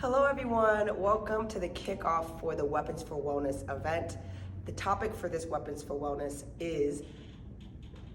Hello everyone, welcome to the kickoff for the Weapons for Wellness event. The topic for this Weapons for Wellness is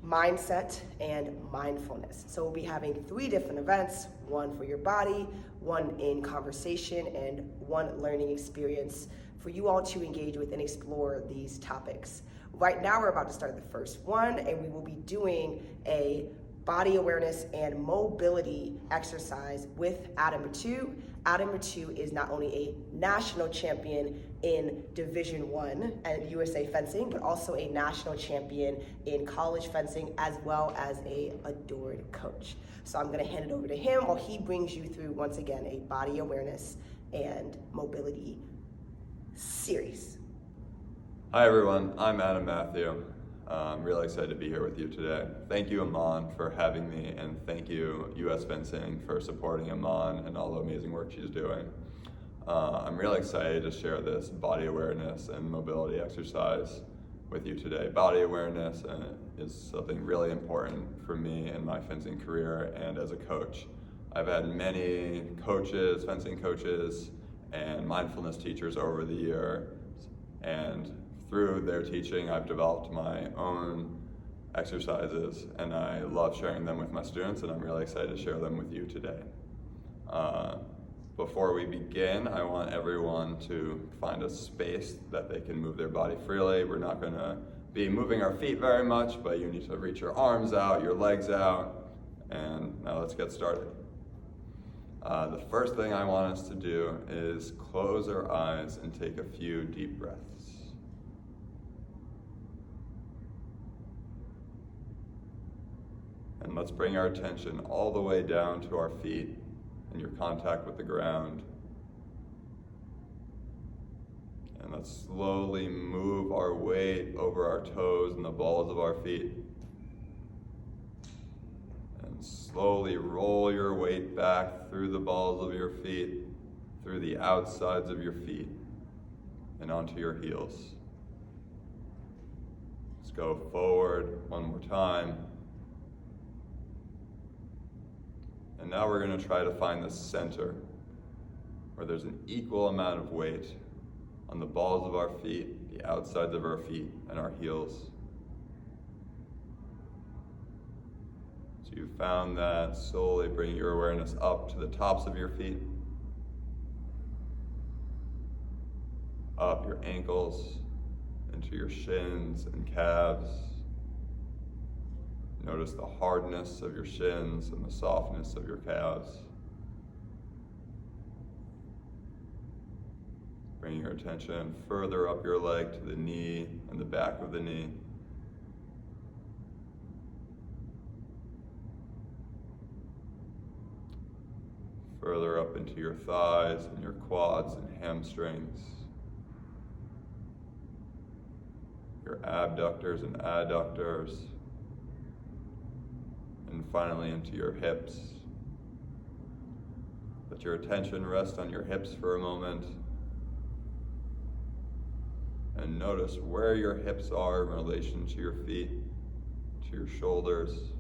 mindset and mindfulness. So we'll be having 3 different events, one for your body, one in conversation, and one learning experience for you all to engage with and explore these topics. Right now we're about to start the first one, and we will be doing a body awareness and mobility exercise with Mathieu. Mathieu is not only a national champion in Division 1 at USA Fencing, but also a national champion in college fencing, as well as a adored coach. So I'm gonna hand it over to him while he brings you through, once again, a body awareness and mobility series. Hi everyone, I'm Mathieu. I'm really excited to be here with you today. Thank you, Amon, for having me, and thank you, US Fencing, for supporting Amon and all the amazing work she's doing. I'm really excited to share this body awareness and mobility exercise with you today. Body awareness is something really important for me in my fencing career and as a coach. I've had many coaches, fencing coaches, and mindfulness teachers over the year, and through their teaching, I've developed my own exercises, and I love sharing them with my students, and I'm really excited to share them with you today. Before we begin, I want everyone to find a space that they can move their body freely. We're not gonna be moving our feet very much, but you need to reach your arms out, your legs out, and now let's get started. The first thing I want us to do is close our eyes and take a few deep breaths. And let's bring our attention all the way down to our feet and your contact with the ground. And let's slowly move our weight over our toes and the balls of our feet. And slowly roll your weight back through the balls of your feet, through the outsides of your feet, and onto your heels. Let's go forward one more time. And now we're going to try to find the center, where there's an equal amount of weight on the balls of our feet, the outsides of our feet, and our heels. So you found that, slowly bring your awareness up to the tops of your feet, up your ankles, into your shins and calves. Notice the hardness of your shins and the softness of your calves. Bring your attention further up your leg to the knee and the back of the knee. Further up into your thighs and your quads and hamstrings. Your abductors and adductors. And finally into your hips. Let your attention rest on your hips for a moment. And notice where your hips are in relation to your feet, to your shoulders.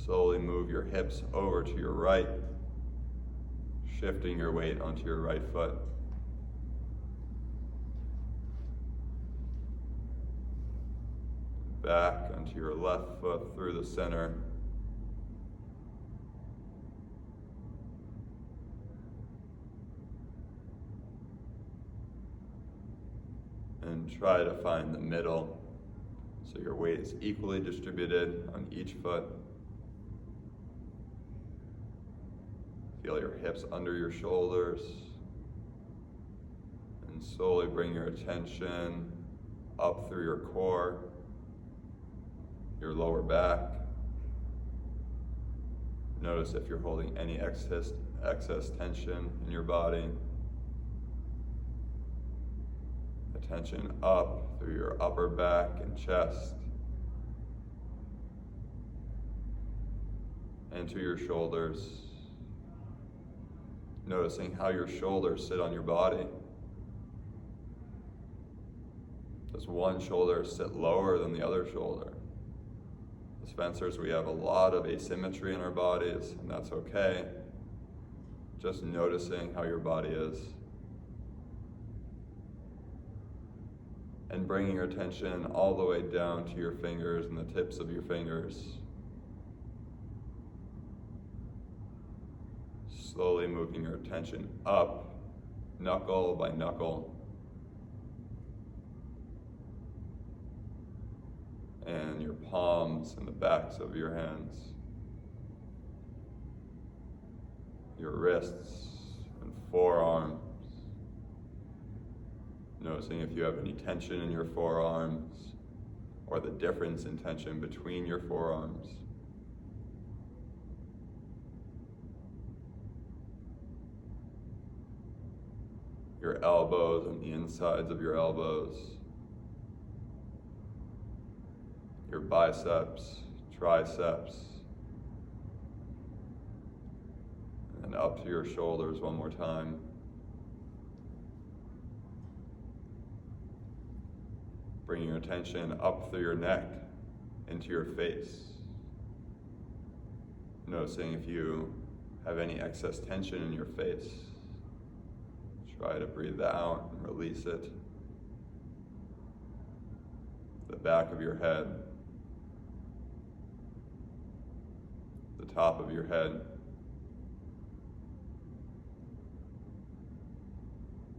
Slowly move your hips over to your right, shifting your weight onto your right foot. Back onto your left foot through the center. And try to find the middle, so your weight is equally distributed on each foot. Feel your hips under your shoulders, and slowly bring your attention up through your core, your lower back. Notice if you're holding any excess tension in your body. Attention up through your upper back and chest, into your shoulders. Noticing how your shoulders sit on your body. Does one shoulder sit lower than the other shoulder? As fencers, we have a lot of asymmetry in our bodies, and that's okay. Just noticing how your body is. And bringing your attention all the way down to your fingers and the tips of your fingers. Slowly moving your attention up, knuckle by knuckle. And your palms and the backs of your hands. Your wrists and forearms. Noticing if you have any tension in your forearms or the difference in tension between your forearms. Your elbows and the insides of your elbows. Your biceps, triceps, and up to your shoulders one more time. Bringing your attention up through your neck into your face. Noticing if you have any excess tension in your face. Try to breathe out and release it. The back of your head. The top of your head.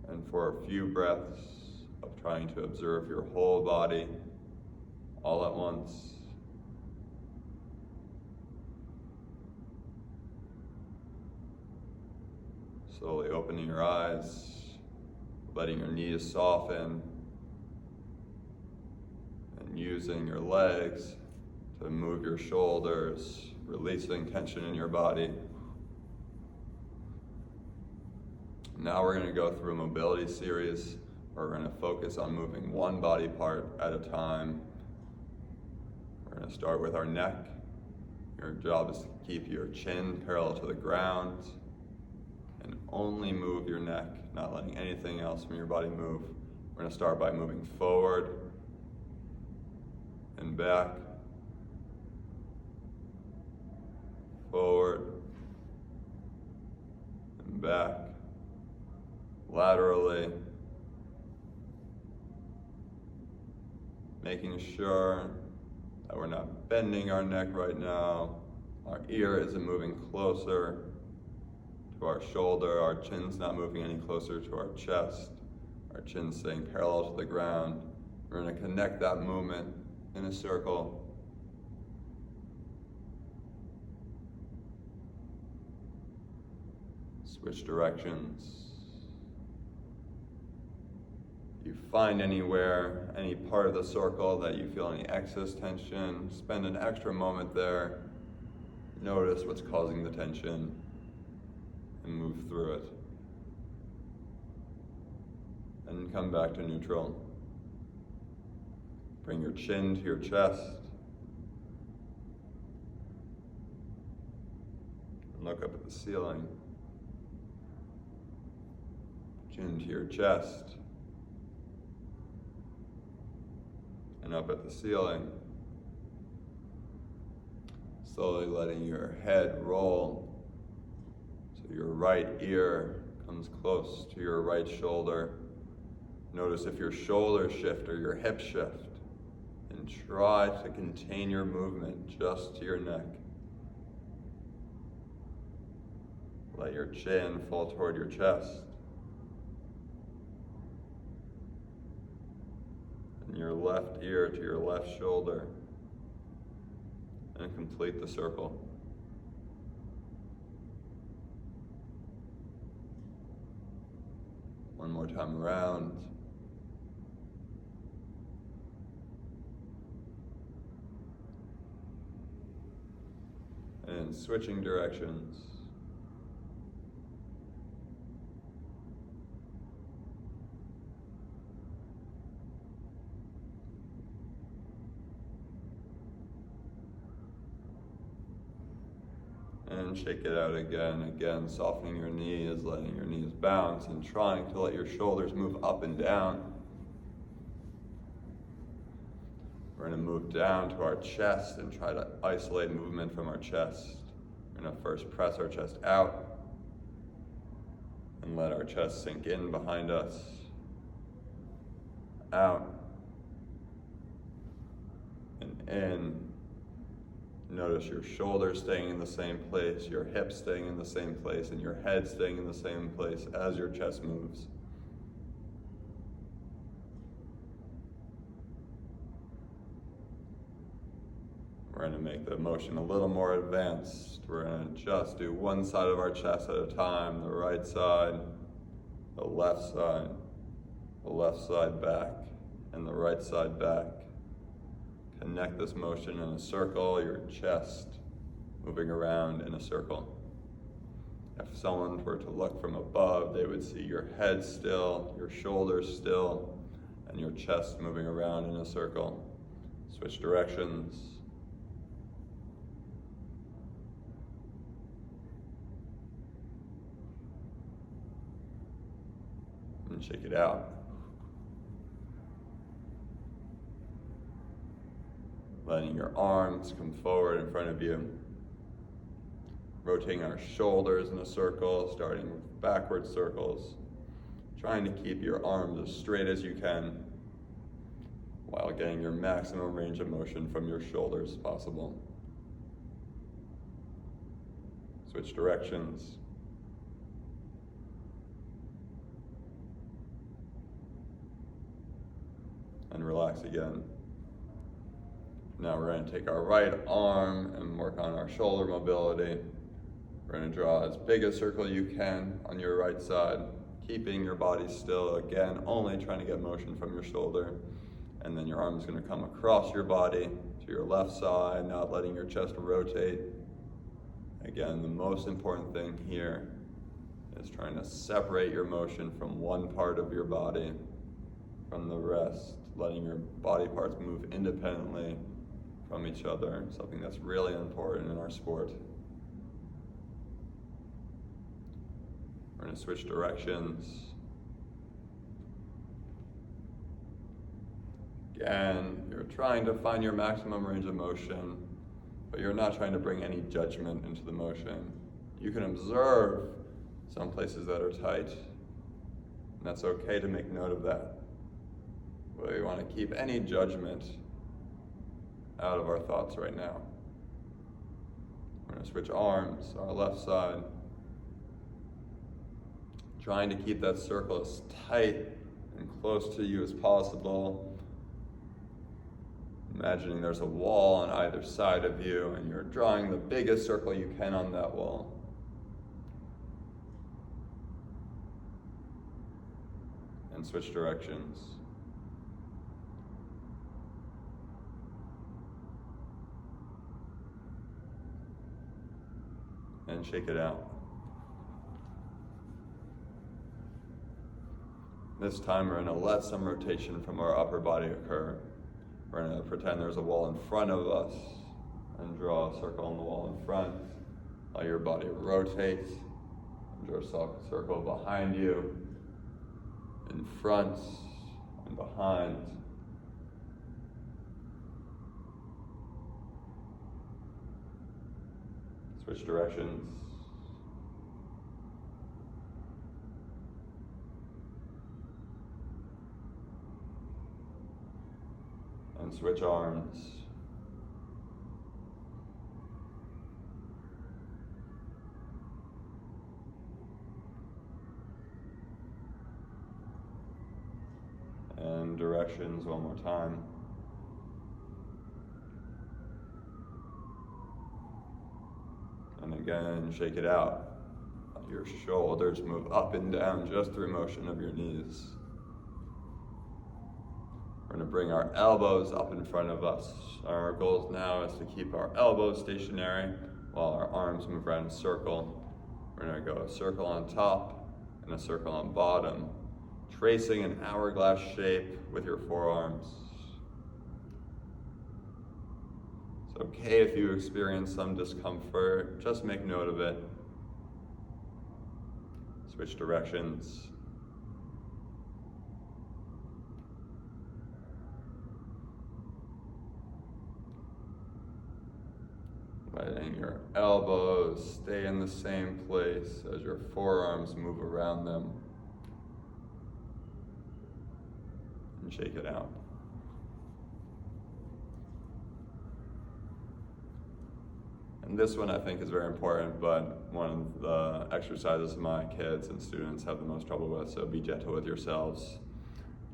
And for a few breaths of trying to observe your whole body all at once. Slowly opening your eyes, letting your knees soften, and using your legs to move your shoulders, releasing tension in your body. Now we're going to go through a mobility series where we're going to focus on moving one body part at a time. We're going to start with our neck. Your job is to keep your chin parallel to the ground and only move your neck, not letting anything else from your body move. We're going to start by moving forward and back, forward and back, laterally, making sure that we're not bending our neck right now. Our ear isn't moving closer to our shoulder. Our chin's not moving any closer to our chest. Our chin's staying parallel to the ground. We're going to connect that movement in a circle. Switch directions. You find anywhere, any part of the circle that you feel any excess tension, spend an extra moment there. Notice what's causing the tension and move through it. And come back to neutral. Bring your chin to your chest. And look up at the ceiling. Chin to your chest. And up at the ceiling. Slowly letting your head roll so your right ear comes close to your right shoulder. Notice if your shoulders shift or your hips shift, and try to contain your movement just to your neck. Let your chin fall toward your chest. And your left ear to your left shoulder. And complete the circle. One more time around. And switching directions. And shake it out again, softening your knees, letting your knees bounce, and trying to let your shoulders move up and down. We're gonna move down to our chest and try to isolate movement from our chest. We're gonna first press our chest out and let our chest sink in behind us. Out and in. Notice your shoulders staying in the same place, your hips staying in the same place, and your head staying in the same place as your chest moves. We're going to make the motion a little more advanced. We're going to just do one side of our chest at a time, the right side, the left side back, and the right side back. Connect this motion in a circle, your chest moving around in a circle. If someone were to look from above, they would see your head still, your shoulders still, and your chest moving around in a circle. Switch directions. And shake it out. Letting your arms come forward in front of you. Rotating our shoulders in a circle, starting with backward circles. Trying to keep your arms as straight as you can while getting your maximum range of motion from your shoulders as possible. Switch directions. And relax again. Now we're going to take our right arm and work on our shoulder mobility. We're going to draw as big a circle you can on your right side, keeping your body still, again, only trying to get motion from your shoulder. And then your arm is going to come across your body to your left side, not letting your chest rotate. Again, the most important thing here is trying to separate your motion from one part of your body from the rest, letting your body parts move independently from each other, something that's really important in our sport. We're going to switch directions. Again, you're trying to find your maximum range of motion, but you're not trying to bring any judgment into the motion. You can observe some places that are tight, and that's okay to make note of that. But we want to keep any judgment out of our thoughts right now. We're going to switch arms, our left side. Trying to keep that circle as tight and close to you as possible. Imagining there's a wall on either side of you and you're drawing the biggest circle you can on that wall. And switch directions. And shake it out. This time we're going to let some rotation from our upper body occur. We're going to pretend there's a wall in front of us and draw a circle on the wall in front. Let your body rotate. Draw a circle behind you, in front, and behind. Switch directions. And switch arms. And directions one more time. And again, shake it out. Let your shoulders move up and down just through motion of your knees. We're going to bring our elbows up in front of us. Our goal now is to keep our elbows stationary while our arms move around in a circle. We're going to go a circle on top and a circle on bottom, tracing an hourglass shape with your forearms. It's okay if you experience some discomfort, just make note of it. Switch directions. letting your elbows stay in the same place as your forearms move around them. And shake it out. And this one I think is very important, but one of the exercises my kids and students have the most trouble with, so be gentle with yourselves.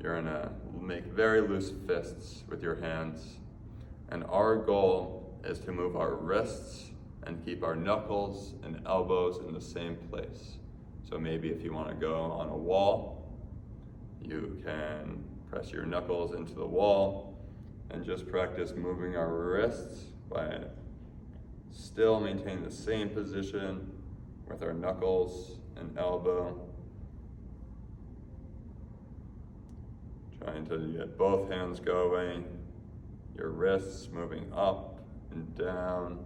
You're gonna make very loose fists with your hands, and our goal is to move our wrists and keep our knuckles and elbows in the same place. So maybe if you wanna go on a wall, you can press your knuckles into the wall and just practice moving our wrists by still maintain the same position with our knuckles and elbow. Trying to get both hands going, your wrists moving up and down.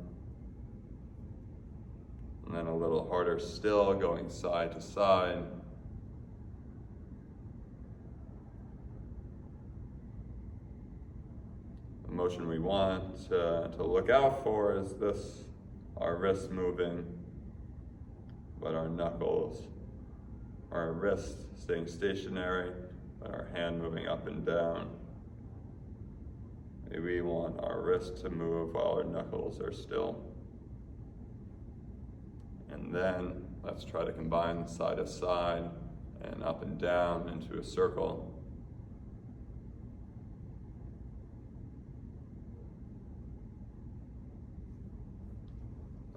And then a little harder still, going side to side. The motion we want to look out for is this, our wrists moving, but our knuckles, our wrist staying stationary, but our hand moving up and down. Maybe we want our wrist to move while our knuckles are still. And then let's try to combine side to side and up and down into a circle.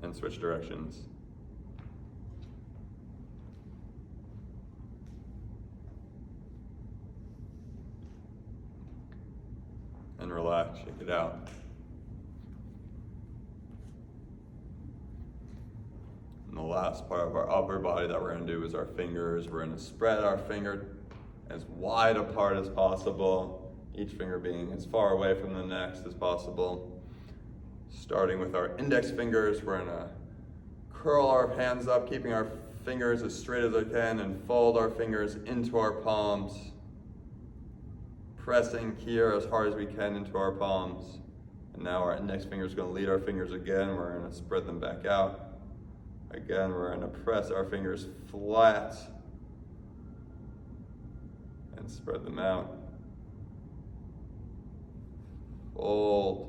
And switch directions. And relax, shake it out. And the last part of our upper body that we're gonna do is our fingers. We're gonna spread our finger as wide apart as possible, each finger being as far away from the next as possible. Starting with our index fingers, we're gonna curl our hands up, keeping our fingers as straight as I can, and fold our fingers into our palms, pressing here as hard as we can into our palms. And now our index finger is gonna lead our fingers again. We're gonna spread them back out. Again, we're gonna press our fingers flat and spread them out. Fold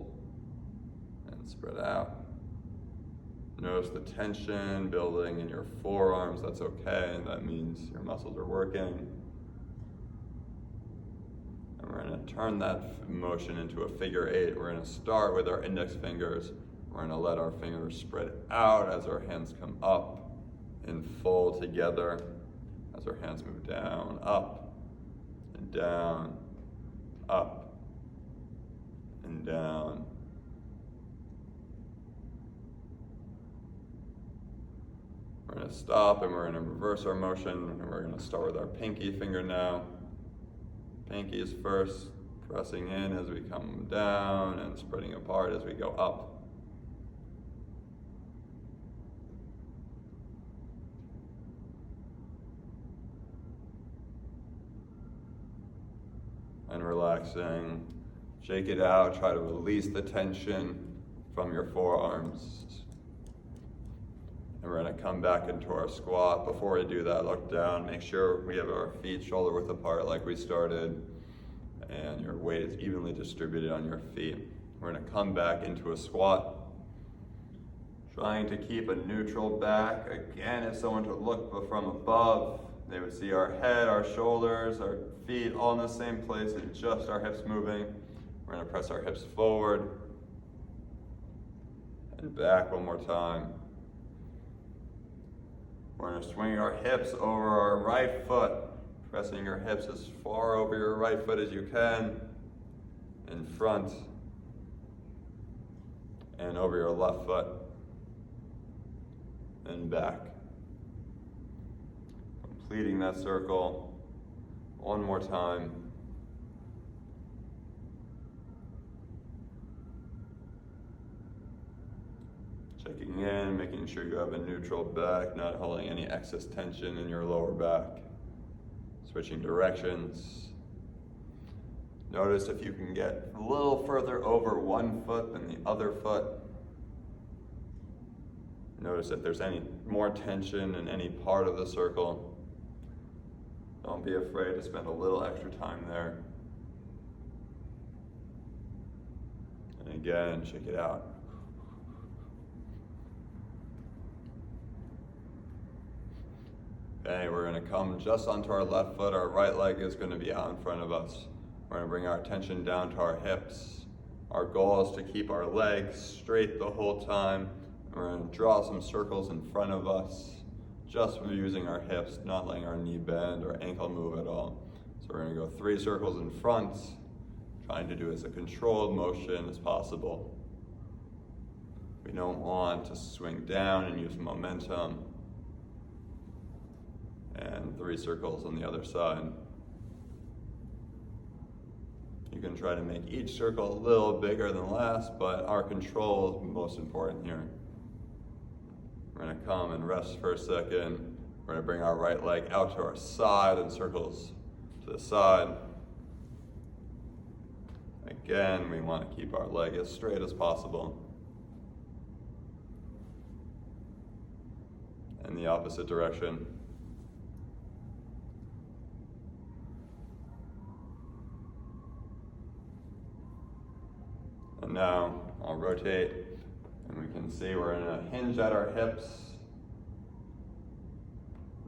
and spread out. Notice the tension building in your forearms. That's okay. That means your muscles are working. And we're gonna turn that motion into a figure eight. We're gonna start with our index fingers. We're gonna let our fingers spread out as our hands come up and fold together as our hands move down, up and down, up and down. We're gonna stop and we're gonna reverse our motion, and we're gonna start with our pinky finger now. Pinky is first, pressing in as we come down and spreading apart as we go up. And relaxing, shake it out, try to release the tension from your forearms. And we're gonna come back into our squat. Before we do that, look down, make sure we have our feet shoulder width apart like we started, and your weight is evenly distributed on your feet. We're gonna come back into a squat, trying to keep a neutral back. Again, if someone were to look from above, they would see our head, our shoulders, our feet all in the same place and just our hips moving. We're gonna press our hips forward and back one more time. We're gonna swing our hips over our right foot, pressing your hips as far over your right foot as you can, in front, and over your left foot, and back. Completing that circle one more time. Checking in, making sure you have a neutral back, not holding any excess tension in your lower back. Switching directions. Notice if you can get a little further over one foot than the other foot. Notice if there's any more tension in any part of the circle. Don't be afraid to spend a little extra time there. And again, check it out. Okay, we're gonna come just onto our left foot. Our right leg is gonna be out in front of us. We're gonna bring our attention down to our hips. Our goal is to keep our legs straight the whole time. We're gonna draw some circles in front of us, just using our hips, not letting our knee bend or ankle move at all. So we're gonna go 3 circles in front, trying to do as a controlled motion as possible. We don't want to swing down and use momentum. And 3 circles on the other side. You can try to make each circle a little bigger than last, but our control is most important here. We're gonna come and rest for a second. We're gonna bring our right leg out to our side and circles to the side. Again, we want to keep our leg as straight as possible. In the opposite direction. And now I'll rotate, and we can see we're gonna hinge at our hips,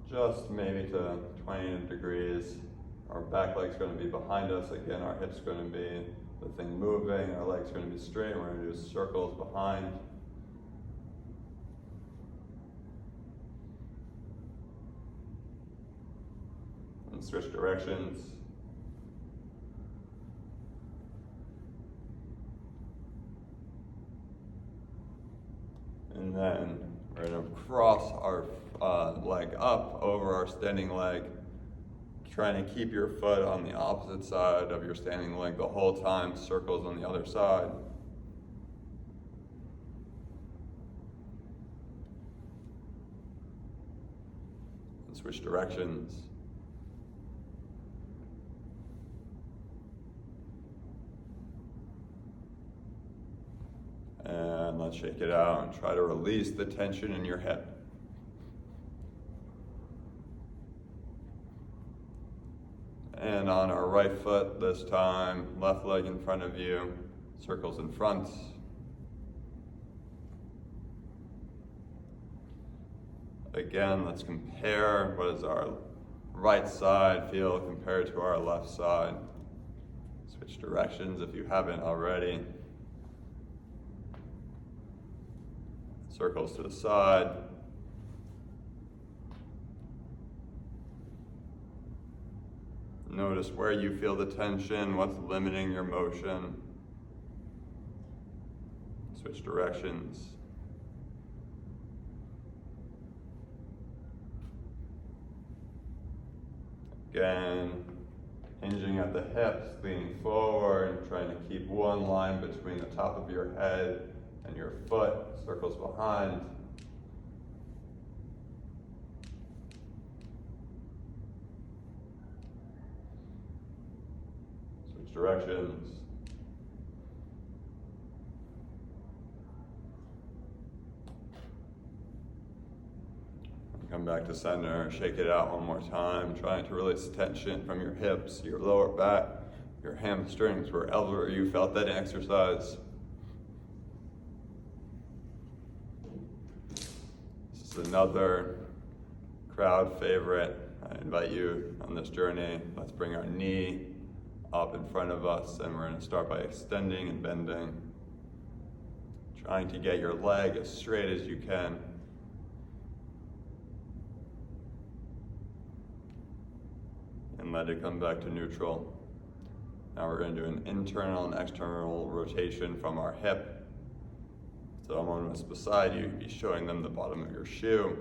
just maybe to 20 degrees. Our back leg's gonna be behind us. Again, our hips gonna be the thing moving, our leg's gonna be straight. We're gonna do circles behind. And switch directions. And then we're gonna cross our leg up over our standing leg, trying to keep your foot on the opposite side of your standing leg the whole time, circles on the other side. And switch directions. And let's shake it out and try to release the tension in your hip. And on our right foot this time, left leg in front of you, circles in front. Again, let's compare what does our right side feel compared to our left side. Switch directions if you haven't already. Circles to the side. Notice where you feel the tension, what's limiting your motion. Switch directions. Again, hinging at the hips, leaning forward, trying to keep one line between the top of your head and your foot, circles behind. Switch directions. Come back to center, shake it out one more time, trying to release tension from your hips, your lower back, your hamstrings, wherever you felt that exercise. Another crowd favorite. I invite you on this journey. Let's bring our knee up in front of us, and we're going to start by extending and bending, trying to get your leg as straight as you can. And let it come back to neutral. Now we're going to do an internal and external rotation from our hip. So someone was beside you, be showing them the bottom of your shoe.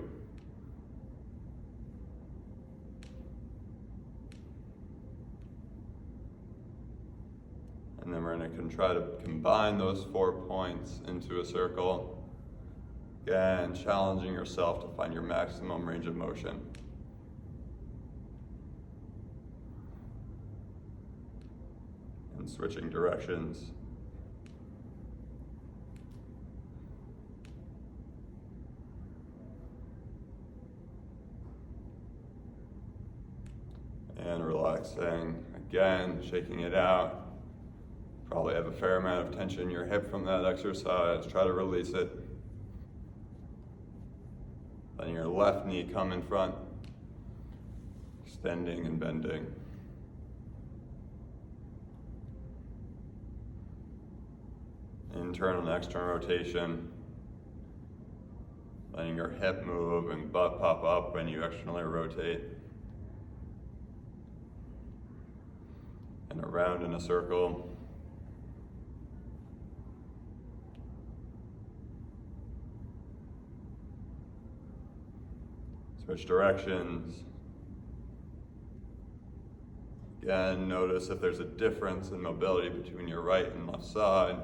And then we're going to try to combine those 4 points into a circle. Again, challenging yourself to find your maximum range of motion. And switching directions. And relaxing, again, shaking it out. Probably have a fair amount of tension in your hip from that exercise. Try to release it. Letting your left knee come in front, extending and bending. Internal and external rotation. Letting your hip move and butt pop up when you externally rotate. And around in a circle. Switch directions. Again, notice if there's a difference in mobility between your right and left side.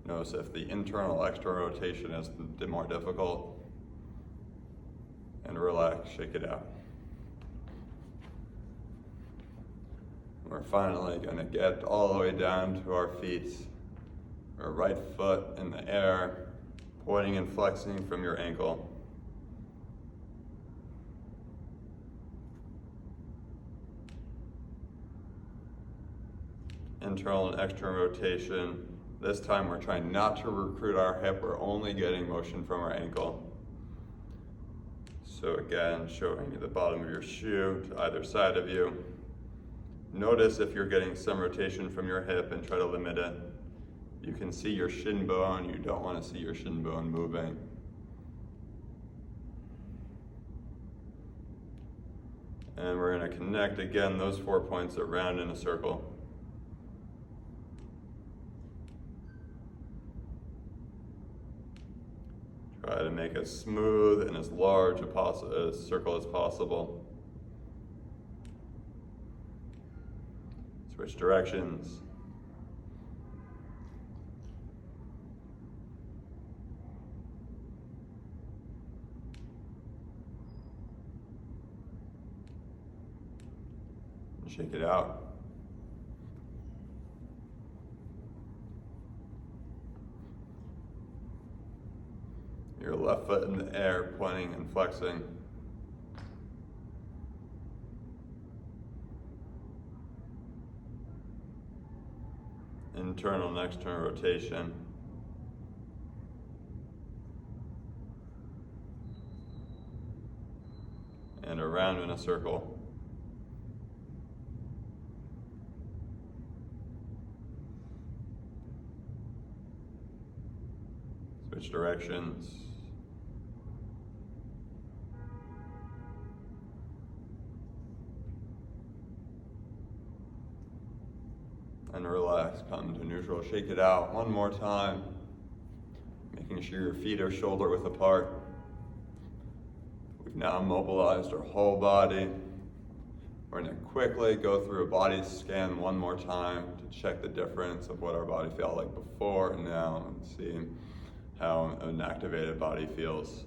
Notice if the internal, external rotation is more difficult. And relax, shake it out. We're finally going to get all the way down to our feet. Our right foot in the air, pointing and flexing from your ankle. Internal and external rotation. This time we're trying not to recruit our hip, we're only getting motion from our ankle. So again, showing you the bottom of your shoe to either side of you. Notice if you're getting some rotation from your hip and try to limit it. You can see your shin bone, you don't want to see your shin bone moving. And we're going to connect again those 4 points around in a circle. Try to make as smooth and as large a circle as possible. Switch directions. And shake it out. Your left foot in the air, pointing and flexing. Internal and external rotation. And around in a circle. Switch directions. And relax, come to neutral, shake it out one more time. Making sure your feet are shoulder width apart. We've now mobilized our whole body. We're gonna quickly go through a body scan one more time to check the difference of what our body felt like before and now, and see how an activated body feels.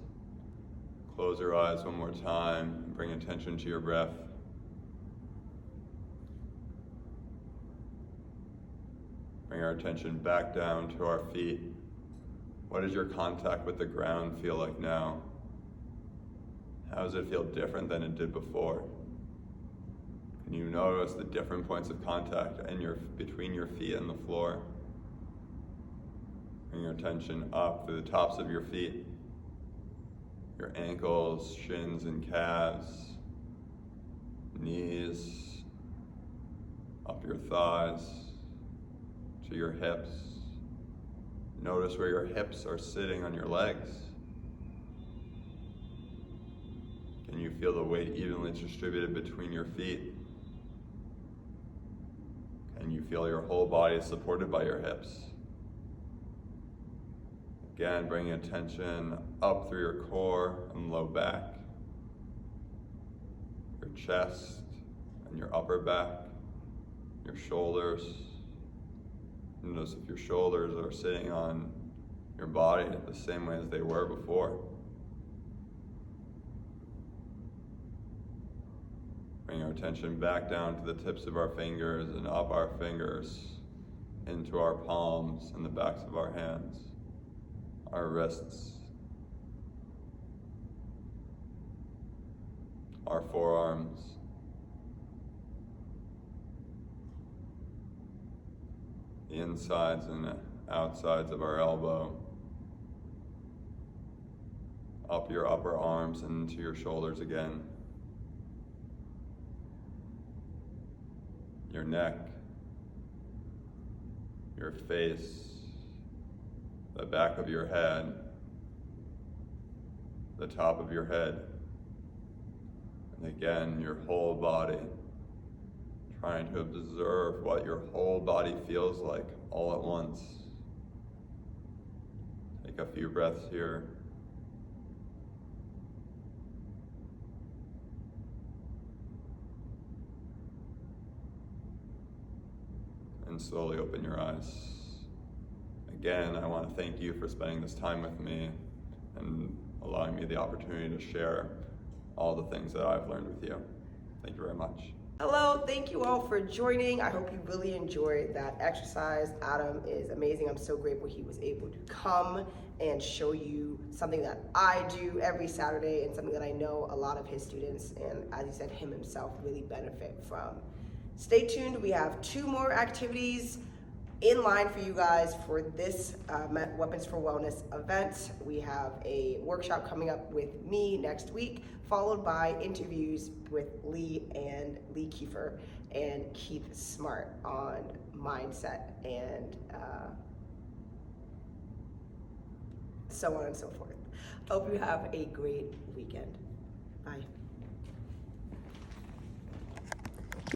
Close your eyes one more time, and bring attention to your breath. Bring our attention back down to our feet. What does your contact with the ground feel like now? How does it feel different than it did before? Can you notice the different points of contact between your feet and the floor? Bring your attention up to the tops of your feet, your ankles, shins and calves, knees, up your thighs, to your hips. Notice where your hips are sitting on your legs. Can you feel the weight evenly distributed between your feet? Can you feel your whole body is supported by your hips? Again, bringing attention up through your core and low back, your chest and your upper back, your shoulders. Notice if your shoulders are sitting on your body the same way as they were before. Bring our attention back down to the tips of our fingers and up our fingers into our palms and the backs of our hands, our wrists, our forearms, the insides and outsides of our elbow, up your upper arms and into your shoulders again, your neck, your face, the back of your head, the top of your head, and again, your whole body, trying to observe what your whole body feels like all at once. Take a few breaths here. And slowly open your eyes. Again, I want to thank you for spending this time with me and allowing me the opportunity to share all the things that I've learned with you. Thank you very much. Hello, thank you all for joining. I hope you really enjoyed that exercise. Adam is amazing. I'm so grateful he was able to come and show you something that I do every Saturday and something that I know a lot of his students, and as he said, him himself really benefit from. Stay tuned. We have 2 more activities in line for you guys for this Weapons for Wellness event. We have a workshop coming up with me next week, followed by interviews with Lee Kiefer and Keith Smart on mindset and so on and so forth. Hope you have a great weekend. Bye.